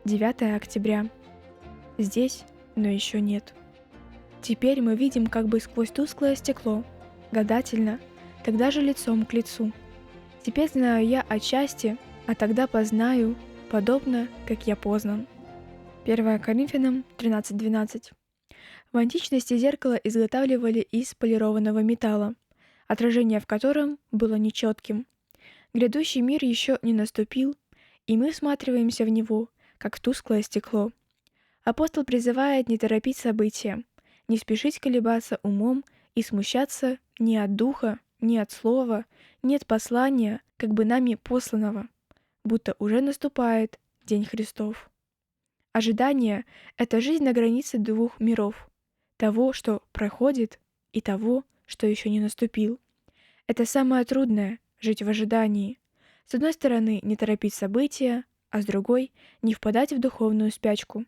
9 октября. Здесь, но еще нет. Теперь мы видим как бы сквозь тусклое стекло, гадательно, тогда же лицом к лицу. Теперь знаю я отчасти, а тогда познаю, подобно, как я познан. 1 Коринфянам 13:12. В античности зеркало изготавливали из полированного металла, отражение в котором было нечетким. Грядущий мир еще не наступил, и мы всматриваемся в него, как в тусклое стекло. Апостол призывает не торопить события, не спешить колебаться умом и смущаться ни от духа, ни от слова, ни от послания, как бы нами посланного, будто уже наступает День Христов. Ожидание — это жизнь на границе двух миров, того, что проходит, и того, что еще не наступил. Это самое трудное — жить в ожидании. С одной стороны, не торопить события, а с другой — не впадать в духовную спячку.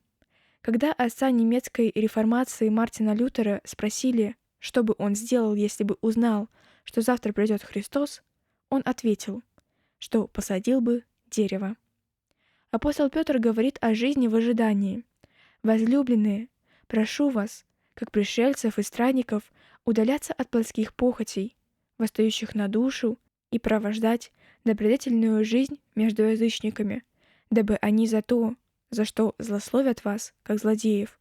Когда отца немецкой реформации Мартина Лютера спросили, что бы он сделал, если бы узнал, что завтра придет Христос, он ответил, что посадил бы дерево. Апостол Петр говорит о жизни в ожидании. «Возлюбленные, прошу вас, как пришельцев и странников, удаляться от плотских похотей, восстающих на душу, и провождать добродетельную жизнь между язычниками, дабы они за то, за что злословят вас, как злодеев,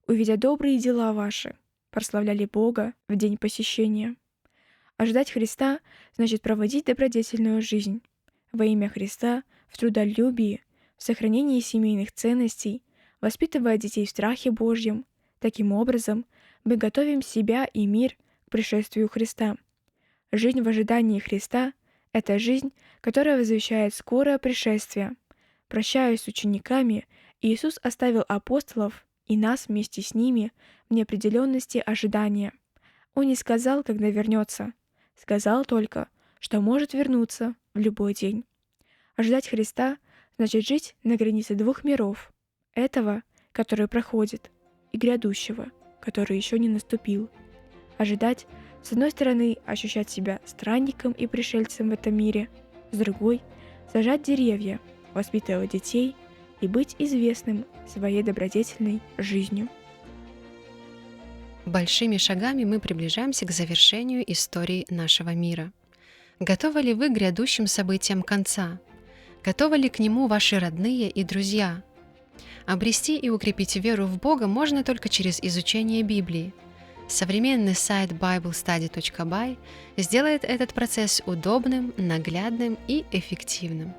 увидя добрые дела ваши, прославляли Бога в день посещения». Ожидать Христа значит проводить добродетельную жизнь во имя Христа в трудолюбии, в сохранении семейных ценностей, воспитывая детей в страхе Божьем. Таким образом, мы готовим себя и мир к пришествию Христа. Жизнь в ожидании Христа — это жизнь, которая возвещает скорое пришествие. Прощаясь с учениками, Иисус оставил апостолов и нас вместе с ними в неопределенности ожидания. Он не сказал, когда вернется, сказал только, что может вернуться в любой день. Ожидать Христа значит жить на границе двух миров: этого, который проходит, и грядущего, который еще не наступил. Ожидать, с одной стороны, ощущать себя странником и пришельцем в этом мире, с другой — сажать деревья, воспитывать детей и быть известным своей добродетельной жизнью. Большими шагами мы приближаемся к завершению истории нашего мира. Готовы ли вы к грядущим событиям конца? Готовы ли к нему ваши родные и друзья? Обрести и укрепить веру в Бога можно только через изучение Библии. Современный сайт BibleStudy.by сделает этот процесс удобным, наглядным и эффективным.